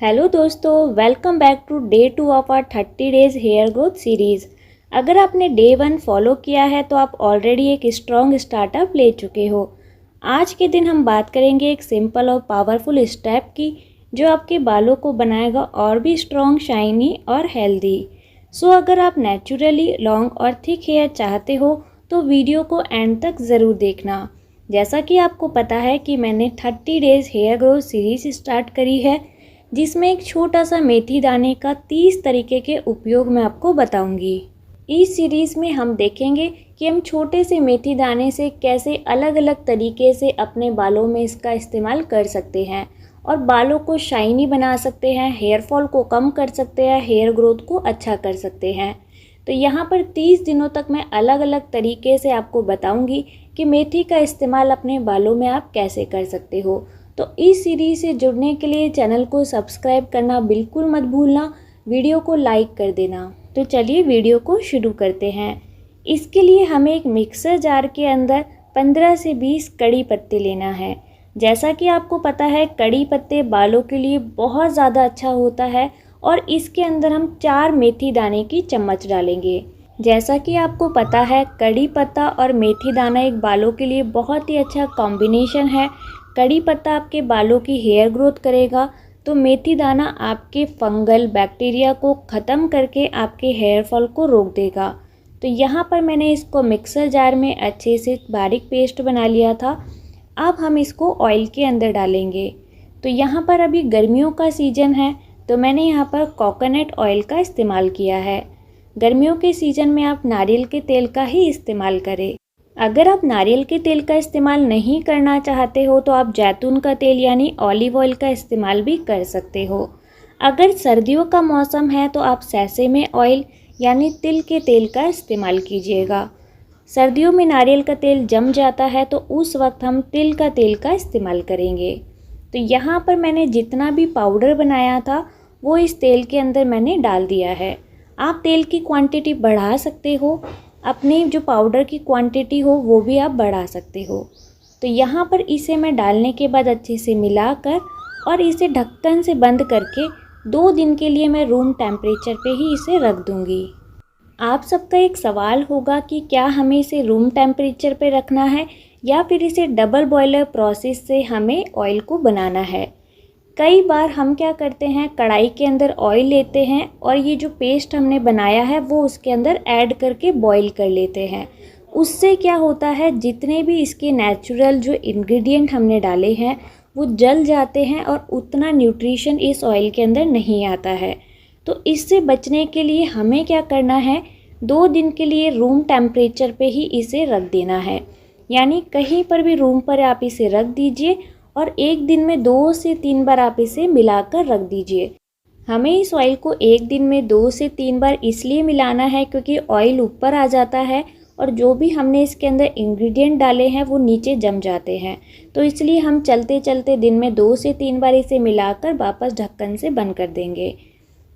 Hello दोस्तों, welcome back to day 2 of our 30 days hair growth series. अगर आपने day 1 follow किया है तो आप ऑलरेडी एक स्ट्रॉन्ग स्टार्टअप ले चुके हो। आज के दिन हम बात करेंगे एक सिंपल और पावरफुल स्टेप की जो आपके बालों को बनाएगा और भी स्ट्रॉन्ग, शाइनी और हेल्दी। सो अगर आप नेचुरली लॉन्ग और थिक हेयर चाहते हो तो वीडियो को एंड तक ज़रूर देखना। जैसा कि आपको पता है कि मैंने 30 days hair growth series start करी है, जिसमें एक छोटा सा मेथी दाने का 30 तरीके के उपयोग मैं आपको बताऊंगी। इस सीरीज़ में हम देखेंगे कि हम छोटे से मेथी दाने से कैसे अलग अलग तरीके से अपने बालों में इसका इस्तेमाल कर सकते हैं और बालों को शाइनी बना सकते हैं, हेयर फॉल को कम कर सकते हैं, हेयर ग्रोथ को अच्छा कर सकते हैं। तो यहाँ पर 30 दिनों तक मैं अलग अलग तरीके से आपको बताऊंगी कि मेथी का इस्तेमाल अपने बालों में आप कैसे कर सकते हो। तो इस सीरीज़ से जुड़ने के लिए चैनल को सब्सक्राइब करना बिल्कुल मत भूलना, वीडियो को लाइक कर देना। तो चलिए वीडियो को शुरू करते हैं। इसके लिए हमें एक मिक्सर जार के अंदर 15 से 20 कड़ी पत्ते लेना है। जैसा कि आपको पता है, कड़ी पत्ते बालों के लिए बहुत ज़्यादा अच्छा होता है और इसके अंदर हम 4 मेथी दाने की चम्मच डालेंगे। जैसा कि आपको पता है, कड़ी पत्ता और मेथी दाना एक बालों के लिए बहुत ही अच्छा कॉम्बिनेशन है। कड़ी पत्ता आपके बालों की हेयर ग्रोथ करेगा तो मेथी दाना आपके फंगल बैक्टीरिया को ख़त्म करके आपके हेयर फॉल को रोक देगा। तो यहाँ पर मैंने इसको मिक्सर जार में अच्छे से बारीक पेस्ट बना लिया था। अब हम इसको ऑयल के अंदर डालेंगे। तो यहाँ पर अभी गर्मियों का सीज़न है तो मैंने यहाँ पर कोकोनट ऑयल का इस्तेमाल किया है। गर्मियों के सीज़न में आप नारियल के तेल का ही इस्तेमाल करें। अगर आप नारियल के तेल का इस्तेमाल नहीं करना चाहते हो तो आप जैतून का तेल यानी ऑलिव ऑयल का इस्तेमाल भी कर सकते हो। अगर सर्दियों का मौसम है तो आप सैसे ऑयल यानी तिल के तेल का इस्तेमाल कीजिएगा। सर्दियों में नारियल का तेल जम जाता है तो उस वक्त हम तिल का तेल का इस्तेमाल करेंगे। तो यहाँ पर मैंने जितना भी पाउडर बनाया था वो इस तेल के अंदर मैंने डाल दिया है। आप तेल की क्वांटिटी बढ़ा सकते हो, अपनी जो पाउडर की क्वांटिटी हो वो भी आप बढ़ा सकते हो। तो यहाँ पर इसे मैं डालने के बाद अच्छे से मिलाकर और इसे ढक्कन से बंद करके 2 दिन के लिए मैं रूम टेम्परेचर पे ही इसे रख दूँगी। आप सबका एक सवाल होगा कि क्या हमें इसे रूम टेम्परेचर पे रखना है या फिर इसे डबल बॉयलर प्रोसेस से हमें ऑयल को बनाना है। कई बार हम क्या करते हैं, कढ़ाई के अंदर ऑयल लेते हैं और ये जो पेस्ट हमने बनाया है वो उसके अंदर ऐड करके बॉईल कर लेते हैं। उससे क्या होता है, जितने भी इसके नेचुरल जो इंग्रेडिएंट हमने डाले हैं वो जल जाते हैं और उतना न्यूट्रिशन इस ऑयल के अंदर नहीं आता है। तो इससे बचने के लिए हमें क्या करना है, 2 दिन के लिए रूम टेम्परेचर पे ही इसे रख देना है। यानी कहीं पर भी रूम पर आप इसे रख दीजिए और एक दिन में 2 से 3 बार आप इसे मिलाकर रख दीजिए। हमें इस ऑयल को एक दिन में 2 से 3 बार इसलिए मिलाना है क्योंकि ऑयल ऊपर आ जाता है और जो भी हमने इसके अंदर इंग्रेडिएंट डाले हैं वो नीचे जम जाते हैं। तो इसलिए हम चलते चलते दिन में 2 से 3 बार इसे मिलाकर वापस ढक्कन से बंद कर देंगे।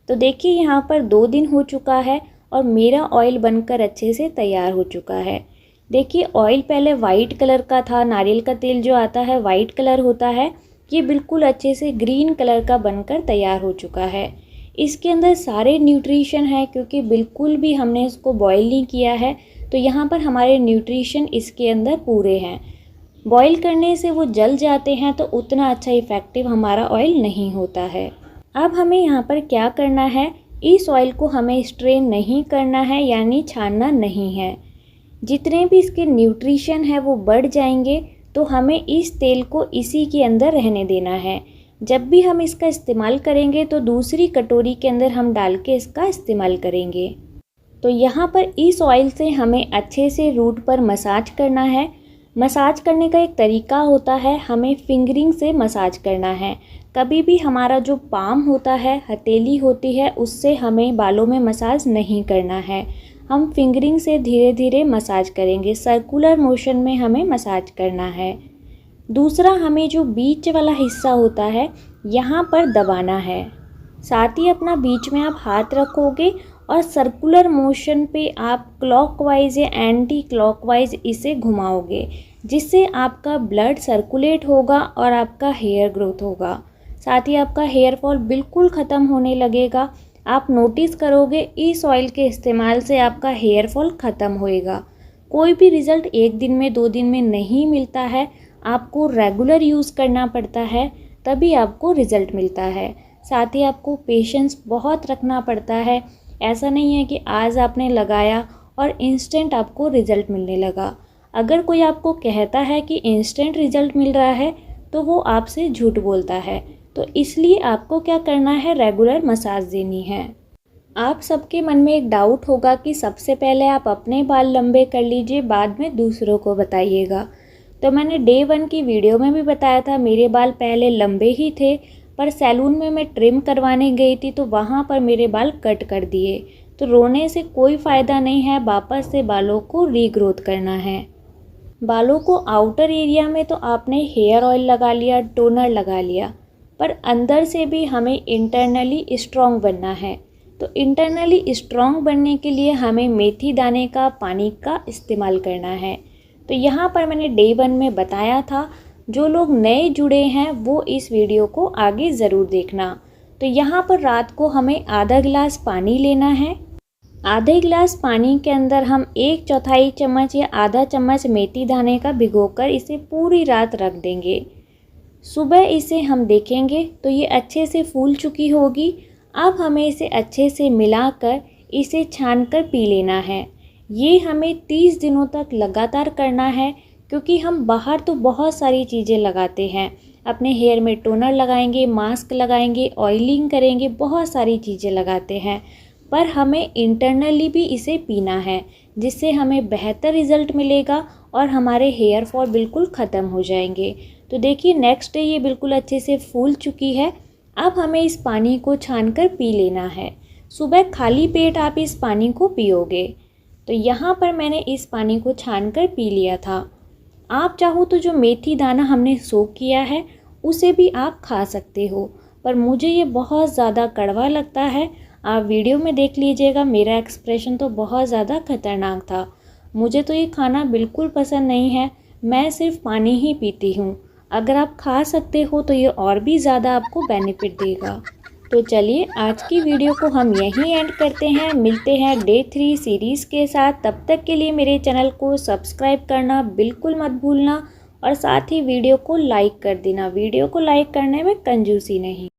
तो देखिए यहाँ पर 2 दिन हो चुका है और मेरा ऑयल बनकर अच्छे से तैयार हो चुका है। देखिए, ऑयल पहले वाइट कलर का था, नारियल का तेल जो आता है वाइट कलर होता है, ये बिल्कुल अच्छे से ग्रीन कलर का बनकर तैयार हो चुका है। इसके अंदर सारे न्यूट्रिशन है क्योंकि बिल्कुल भी हमने इसको बॉईल नहीं किया है, तो यहाँ पर हमारे न्यूट्रिशन इसके अंदर पूरे हैं। बॉईल करने से वो जल जाते हैं तो उतना अच्छा इफ़ेक्टिव हमारा ऑयल नहीं होता है। अब हमें यहाँ पर क्या करना है, इस ऑयल को हमें स्ट्रेन नहीं करना है यानी छानना नहीं है। जितने भी इसके न्यूट्रिशन है वो बढ़ जाएंगे तो हमें इस तेल को इसी के अंदर रहने देना है। जब भी हम इसका इस्तेमाल करेंगे तो दूसरी कटोरी के अंदर हम डाल के इसका इस्तेमाल करेंगे। तो यहाँ पर इस ऑयल से हमें अच्छे से रूट पर मसाज करना है। मसाज करने का एक तरीका होता है, हमें फिंगरिंग से मसाज करना है। कभी भी हमारा जो पाम होता है, हथेली होती है, उससे हमें बालों में मसाज नहीं करना है। हम फिंगरिंग से धीरे धीरे मसाज करेंगे, सर्कुलर मोशन में हमें मसाज करना है। दूसरा, हमें जो बीच वाला हिस्सा होता है यहाँ पर दबाना है। साथ ही अपना बीच में आप हाथ रखोगे और सर्कुलर मोशन पे आप क्लॉकवाइज या एंटी क्लॉकवाइज इसे घुमाओगे, जिससे आपका ब्लड सर्कुलेट होगा और आपका हेयर ग्रोथ होगा। साथ ही आपका हेयर फॉल बिल्कुल ख़त्म होने लगेगा। आप नोटिस करोगे इस ऑयल के इस्तेमाल से आपका हेयर फॉल ख़त्म होएगा। कोई भी रिज़ल्ट एक दिन में 2 दिन में नहीं मिलता है, आपको रेगुलर यूज़ करना पड़ता है, तभी आपको रिज़ल्ट मिलता है। साथ ही आपको पेशेंस बहुत रखना पड़ता है। ऐसा नहीं है कि आज आपने लगाया और इंस्टेंट आपको रिज़ल्ट मिलने लगा। अगर कोई आपको कहता है कि इंस्टेंट रिज़ल्ट मिल रहा है तो वो आपसे झूठ बोलता है। तो इसलिए आपको क्या करना है, रेगुलर मसाज देनी है। आप सबके मन में एक डाउट होगा कि सबसे पहले आप अपने बाल लंबे कर लीजिए, बाद में दूसरों को बताइएगा। तो मैंने डे 1 की वीडियो में भी बताया था, मेरे बाल पहले लंबे ही थे, पर सैलून में मैं ट्रिम करवाने गई थी तो वहाँ पर मेरे बाल कट कर दिए। तो रोने से कोई फ़ायदा नहीं है, वापस से बालों को रीग्रोथ करना है। बालों को आउटर एरिया में तो आपने हेयर ऑयल लगा लिया, टोनर लगा लिया, पर अंदर से भी हमें इंटरनली स्ट्रॉन्ग बनना है। तो इंटरनली स्ट्रॉन्ग बनने के लिए हमें मेथी दाने का पानी का इस्तेमाल करना है। तो यहाँ पर मैंने डे 1 में बताया था, जो लोग नए जुड़े हैं वो इस वीडियो को आगे ज़रूर देखना। तो यहाँ पर रात को हमें आधा गिलास पानी लेना है। आधे गिलास पानी के अंदर हम 1/4 चम्मच या आधा चम्मच मेथी दाने का भिगोकर इसे पूरी रात रख देंगे। सुबह इसे हम देखेंगे तो ये अच्छे से फूल चुकी होगी। अब हमें इसे अच्छे से मिलाकर इसे छानकर पी लेना है। ये हमें 30 दिनों तक लगातार करना है, क्योंकि हम बाहर तो बहुत सारी चीज़ें लगाते हैं। अपने हेयर में टोनर लगाएंगे, मास्क लगाएंगे, ऑयलिंग करेंगे, बहुत सारी चीज़ें लगाते हैं, पर हमें इंटरनली भी इसे पीना है, जिससे हमें बेहतर रिज़ल्ट मिलेगा और हमारे हेयर फॉल बिल्कुल ख़त्म हो जाएंगे। तो देखिए नेक्स्ट डे ये बिल्कुल अच्छे से फूल चुकी है। अब हमें इस पानी को छानकर पी लेना है। सुबह खाली पेट आप इस पानी को पियोगे। तो यहाँ पर मैंने इस पानी को छानकर पी लिया था। आप चाहो तो जो मेथी दाना हमने सोक किया है उसे भी आप खा सकते हो, पर मुझे ये बहुत ज़्यादा कड़वा लगता है। आप वीडियो में देख लीजिएगा, मेरा एक्सप्रेशन तो बहुत ज़्यादा खतरनाक था। मुझे तो ये खाना बिल्कुल पसंद नहीं है, मैं सिर्फ पानी ही पीती हूँ। अगर आप खा सकते हो तो ये और भी ज़्यादा आपको बेनिफिट देगा। तो चलिए आज की वीडियो को हम यहीं एंड करते हैं। मिलते हैं डे 3 सीरीज़ के साथ। तब तक के लिए मेरे चैनल को सब्सक्राइब करना बिल्कुल मत भूलना और साथ ही वीडियो को लाइक कर देना। वीडियो को लाइक करने में कंजूसी नहीं।